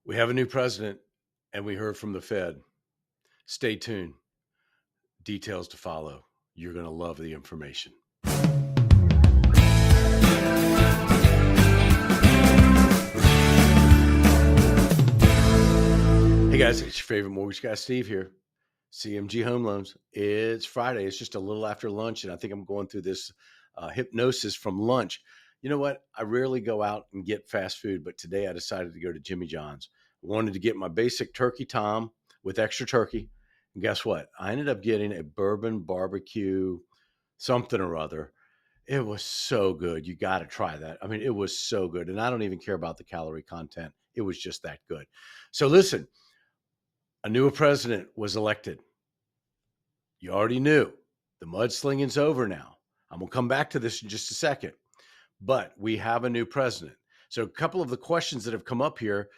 We have a new president and we heard from the Fed. Stay tuned. Details to follow. You're going to love the information. Hey guys, it's your favorite mortgage guy, Steve here. CMG Home Loans. It's Friday. It's just a little after lunch, and I think I'm going through this hypnosis from lunch. You know what? I rarely go out and get fast food, but today I decided to go to Jimmy John's. I wanted to get my basic turkey tom with extra turkey. And guess what? I ended up getting a bourbon barbecue something or other. It was so good. You got to try that. I mean, it was so good. And I don't even care about the calorie content. It was just that good. So listen, a new president was elected. You already knew the mudslinging's over now. I'm going to come back to this in just a second, but we have a new president. So a couple of the questions that have come up here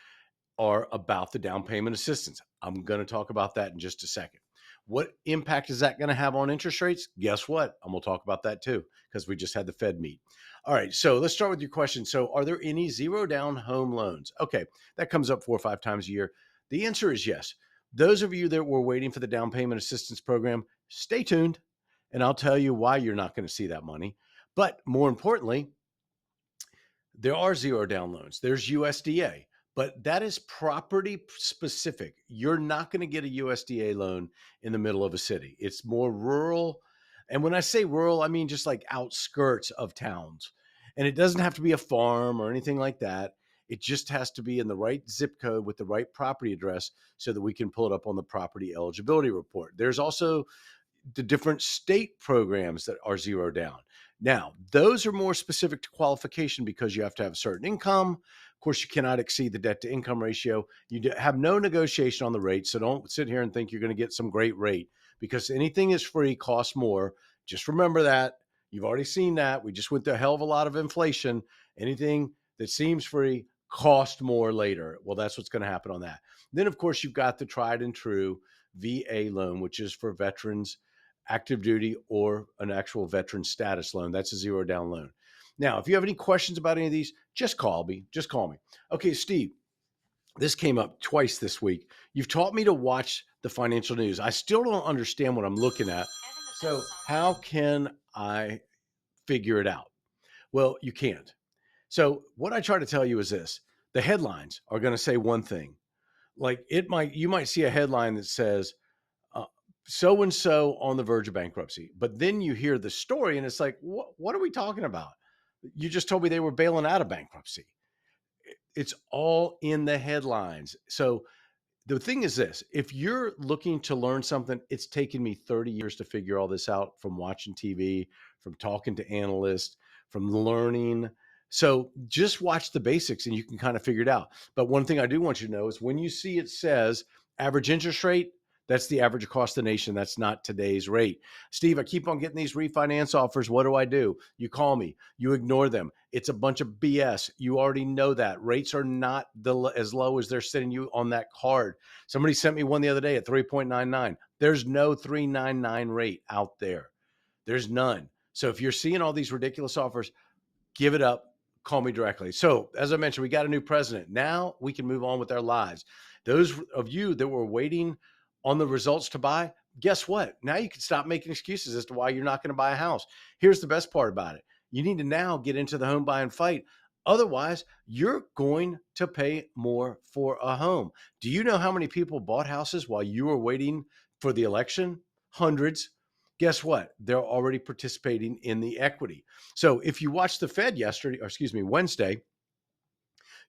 are about the down payment assistance. I'm going to talk about that in just a second. What impact is that going to have on interest rates? Guess what? I'm going to talk about that too, because we just had the Fed meet. All right, so let's start with your question. So are there any zero down home loans? Okay, that comes up 4 or 5 times a year. The answer is yes. Those of you that were waiting for the down payment assistance program, stay tuned, and I'll tell you why you're not going to see that money. But more importantly, there are zero down loans. There's USDA, but that is property specific. You're not going to get a USDA loan in the middle of a city. It's more rural. And when I say rural, I mean just like outskirts of towns. And it doesn't have to be a farm or anything like that. It just has to be in the right zip code with the right property address so that we can pull it up on the property eligibility report. There's also the different state programs that are zero down. Now, those are more specific to qualification because you have to have a certain income. Of course, you cannot exceed the debt to income ratio. You have no negotiation on the rate. So don't sit here and think you're going to get some great rate because anything is free costs more. Just remember that. You've already seen that. We just went through a hell of a lot of inflation. Anything that seems free cost more later. Well, that's what's going to happen on that. Then, of course, you've got the tried and true VA loan, which is for veterans, active duty, or an actual veteran status loan. That's a zero down loan. Now, if you have any questions about any of these, just call me. Just call me. Okay, Steve, this came up twice this week. You've taught me to watch the financial news. I still don't understand what I'm looking at. So, how can I figure it out? Well, you can't. So, what I try to tell you is this: the headlines are going to say one thing. Like you might see a headline that says, so and so on the verge of bankruptcy. But then you hear the story and it's like, what are we talking about? You just told me they were bailing out of bankruptcy. It's all in the headlines. So the thing is this: if you're looking to learn something, it's taken me 30 years to figure all this out from watching TV, from talking to analysts, from learning. So just watch the basics and you can kind of figure it out. But one thing I do want you to know is when you see it says average interest rate, that's the average across the nation. That's not today's rate. Steve, I keep on getting these refinance offers. What do? You call me. You ignore them. It's a bunch of BS. You already know that. Rates are not as low as they're sending you on that card. Somebody sent me one the other day at 3.99. There's no 3.99 rate out there. There's none. So if you're seeing all these ridiculous offers, give it up. Call me directly. So as I mentioned, we got a new president. Now we can move on with our lives. Those of you that were waiting on the results to buy, guess what? Now you can stop making excuses as to why you're not going to buy a house. Here's the best part about it. You need to now get into the home buying fight. Otherwise, you're going to pay more for a home. Do you know how many people bought houses while you were waiting for the election? Hundreds. Guess what? They're already participating in the equity. So if you watched the Fed Wednesday,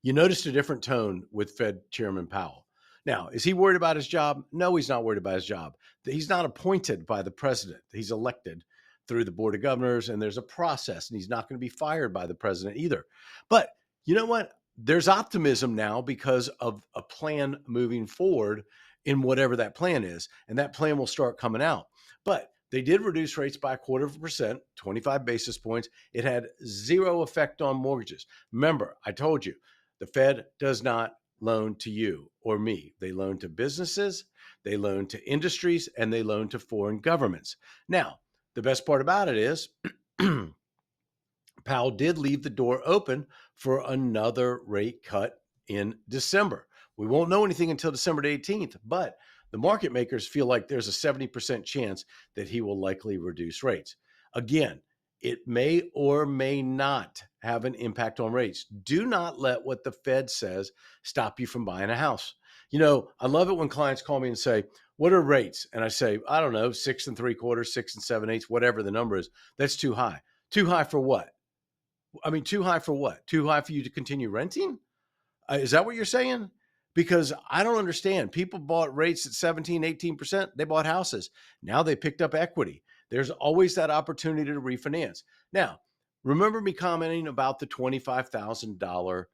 you noticed a different tone with Fed Chairman Powell. Now, is he worried about his job? No, he's not worried about his job. He's not appointed by the president. He's elected through the board of governors, and there's a process, and he's not going to be fired by the president either. But you know what? There's optimism now because of a plan moving forward in whatever that plan is, and that plan will start coming out. But they did reduce rates by 0.25%, 25 basis points. It had zero effect on mortgages. Remember, I told you, the Fed does not loan to you or me. They loan to businesses, they loan to industries, and they loan to foreign governments. Now, the best part about it is Powell did leave the door open for another rate cut in December. We won't know anything until December 18th, but the market makers feel like there's a 70% chance that he will likely reduce rates. Again, it may or may not have an impact on rates. Do not let what the Fed says stop you from buying a house. I love it when clients call me and say, "What are rates?" And I say, "I don't know, 6 3/4, 6 7/8, whatever the number is. That's too high." Too high for what? I mean, too high for what? Too high for you to continue renting? Is that what you're saying? Because I don't understand. People bought rates at 17, 18%. They bought houses. Now they picked up equity. There's always that opportunity to refinance. Now, remember me commenting about the $25,000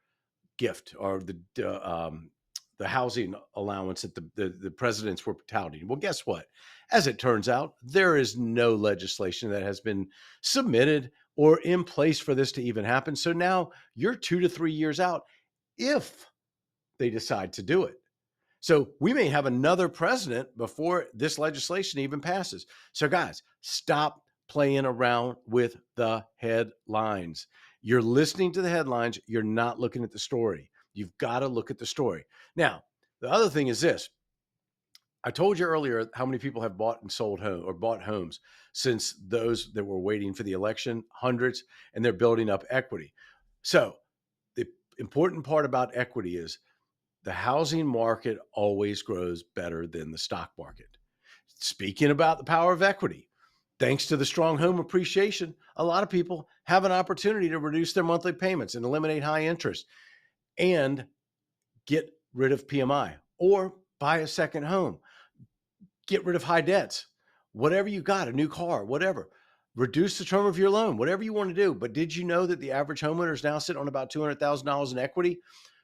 gift or the housing allowance that the presidents were touting. Well, guess what? As it turns out, there is no legislation that has been submitted or in place for this to even happen. So now you're 2 to 3 years out if they decide to do it. So we may have another president before this legislation even passes. So guys, stop playing around with the headlines. You're listening to the headlines. You're not looking at the story. You've got to look at the story. Now, the other thing is this. I told you earlier how many people have bought and sold home or bought homes since those that were waiting for the election, hundreds, and they're building up equity. So the important part about equity is the housing market always grows better than the stock market. Speaking about the power of equity, thanks to the strong home appreciation, a lot of people have an opportunity to reduce their monthly payments and eliminate high interest and get rid of PMI or buy a second home, get rid of high debts, whatever you got, a new car, whatever. Reduce the term of your loan, whatever you want to do. But did you know that the average homeowner is now sitting on about $200,000 in equity?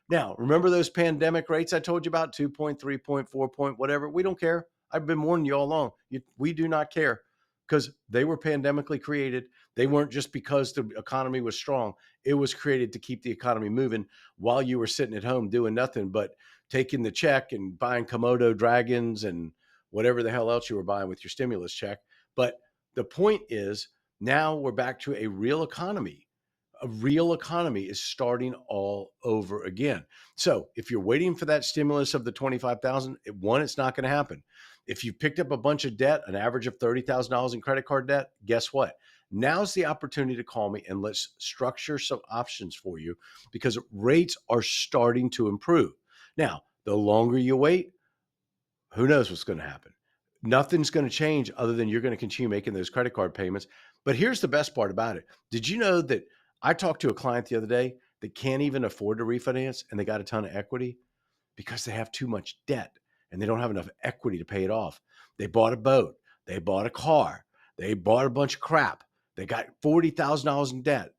Now, remember those pandemic rates I told you about, 2.3 point, 4 point, whatever? We don't care. I've been warning you all along. We do not care because they were pandemically created. They weren't just because the economy was strong. It was created to keep the economy moving while you were sitting at home doing nothing but taking the check and buying Komodo dragons and whatever the hell else you were buying with your stimulus check. But the point is now we're back to a real economy. A real economy is starting all over again. So if you're waiting for that stimulus of the 25,000, one, it's not going to happen. If you picked up a bunch of debt, an average of $30,000 in credit card debt, guess what? Now's the opportunity to call me and let's structure some options for you because rates are starting to improve. Now, the longer you wait, who knows what's going to happen? Nothing's going to change other than you're going to continue making those credit card payments. But here's the best part about it. Did you know that I talked to a client the other day that can't even afford to refinance and they got a ton of equity because they have too much debt and they don't have enough equity to pay it off. They bought a boat. They bought a car. They bought a bunch of crap. They got $40,000 in debt,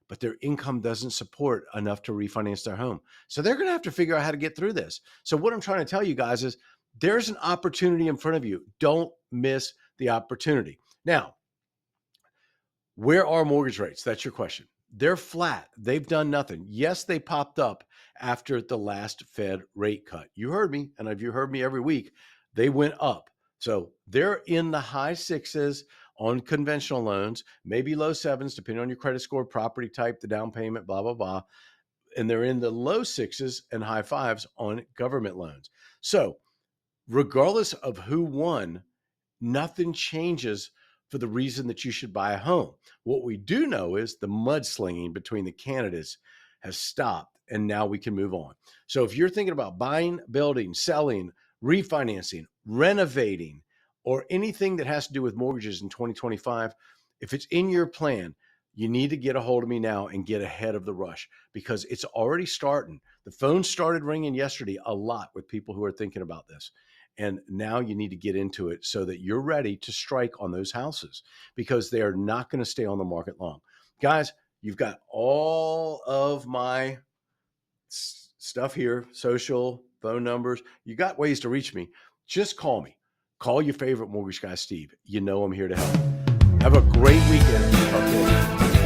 but their income doesn't support enough to refinance their home. So they're going to have to figure out how to get through this. So what I'm trying to tell you guys is there's an opportunity in front of you. Don't miss the opportunity. Now, where are mortgage rates? That's your question. They're flat. They've done nothing. Yes, they popped up after the last Fed rate cut. You heard me, and if you heard me every week, they went up. So they're in the high sixes on conventional loans, maybe low sevens, depending on your credit score, property type, the down payment, blah, blah, blah. And they're in the low sixes and high fives on government loans. So regardless of who won, nothing changes for the reason that you should buy a home. What we do know is the mudslinging between the candidates has stopped and now we can move on. So if you're thinking about buying, building, selling, refinancing, renovating, or anything that has to do with mortgages in 2025, if it's in your plan, you need to get a hold of me now and get ahead of the rush because it's already starting. The phone started ringing yesterday a lot with people who are thinking about this. And now you need to get into it so that you're ready to strike on those houses because they are not going to stay on the market long. Guys, you've got all of my stuff here, social, phone numbers. You got ways to reach me. Just call me. Call your favorite mortgage guy, Steve. You know I'm here to help. Have a great weekend. Okay.